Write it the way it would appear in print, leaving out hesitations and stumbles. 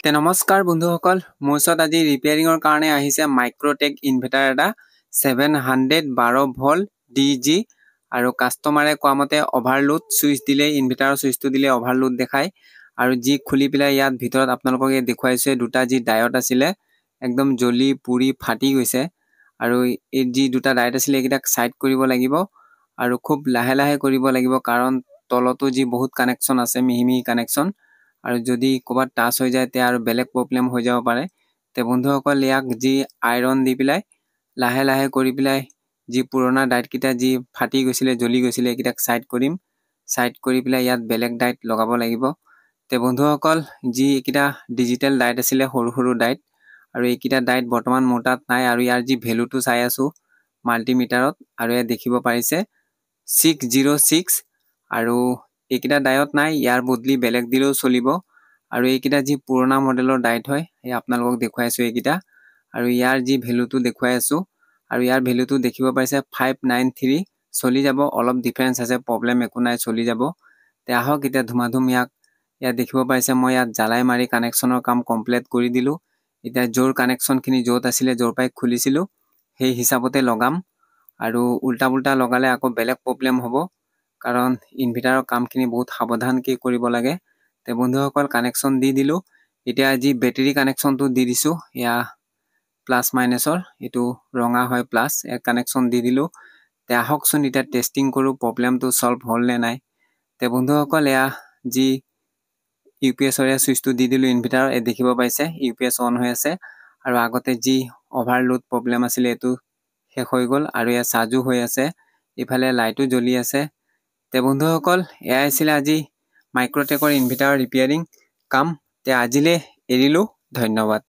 নমস্কাৰ বন্ধুসকল, মোৰ ওচৰত আজি ৰিপেয়াৰিঙৰ কাৰণে আহিছে মাইক্ৰটেক ইনভাৰ্টাৰ এটা 712 ভোল্ট ডিজি আৰু কাস্টমাৰে কোৱা মতে অভাৰলোড সুইচ দিলে ইনভাৰ্টাৰৰ সুইচটো দিলে অভাৰলোড দেখায় আৰু যি খুলি পেলাই ইয়াত ভিতৰত আপোনালোকক দেখুৱাইছে দুটা যি ডায়ট আছিলে একদম জ্বলি পুৰি ফাটি গৈছে আৰু এই যি দুটা ডায়ট আছিলে এইকেইটাক সাইড কৰিব লাগিব আৰু খুব লাহে লাহে কৰিব লাগিব কাৰণ তলতো যি বহুত কানেকচন আছে মিহি কানেকচন আৰু যদি কোবাত টাচ হৈ যায় তে আৰু বেলেগ প্ৰবলেম হৈ যাব পাৰে তে বন্ধুসকল ইয়াক যি আইৰন দি পেলাই লাহে লাহে কৰি পেলাই যি পুৰণা ডাইট কিটা যি ফাটি গৈছিলে জ্বলি গৈছিলে একিটাক সাইড কৰিম সাইড কৰি পেলাই ইয়াত বেলেগ ডাইট লগাব লাগিব তে বন্ধুসকল যি একিটা ডিজিটেল ডাইট আছিলে সৰু সৰু ডাইট আৰু একিটা ডাইট বৰ্তমান মোটাত নাই আৰু ইয়াৰ যি ভ্যালুটো চাই আছো মাল্টিমিটাৰত আৰু এ দেখিব পাৰিছে 606 আৰু একিটা ডায়ট নাই ইয়াৰ বদলি বেলেগ দিলেও চলিব আৰু এইকিটা যি পুৰণা মডেলৰ ডাইট হয় এই আপোনালোকক দেখুৱাইছো এইকিটা আৰু ইয়াৰ যি ভ্যালুটো দেখুৱাই আছো আৰু ইয়াৰ ভ্যালুটো দেখিব পাইছে 593 চলি যাব অলপ ডিফাৰেন্স আছে প্ৰবলেম একো নাই চলি যাব তে আহক এতিয়া ধুমাধুম ইয়াক দেখিব পাইছে মই ইয়াত জালাই মাৰি কানেকচনৰ কাম কমপ্লিট কৰি দিলো এতিয়া জোৰ কানেকচন খিনি যত আছিলে জোৰ পাই খুলিছিলো সেই হিচাপতে লগাম আৰু উল্টা পুল্টা লগালে আকৌ বেলেগ প্ৰবলেম হ'ব কাৰণ ইনভাৰ্টাৰৰ কামখিনি বহুত সাৱধানকে কৰিব লাগে তে বন্ধুসকল কানেকচন দি দিলো এতিয়া যি বেটাৰি কানেকচনটো দি দিছো ইয়া প্লাস মাইনাসৰ এটো ৰঙা হয় প্লাস এক কানেকচন দি দিলো তে আহকচোন এটা টেস্টিং কৰো প্ৰবলেমটো সলভ হ'ল নে নাই তে বন্ধুসকল ইয়া যি ইউপিএস ৰ সুইচটো দি দিলো ইনভাৰ্টাৰ দেখিব পাইছে ইউপিএস অন হৈ আছে আৰু আগতে যি ওভাৰলোড প্ৰবলেম আছিল এটো শেষ হৈ গল আৰু ইয়া সাজু হৈ আছে ইফালে লাইটও জ্বলি আছে তে বন্ধুসকল এয়া আছিল আজি মাইক্ৰটেকৰ ইনভাৰ্টাৰ ৰিপেয়াৰিং কাম তে আজিলে এৰিলো ধন্যবাদ।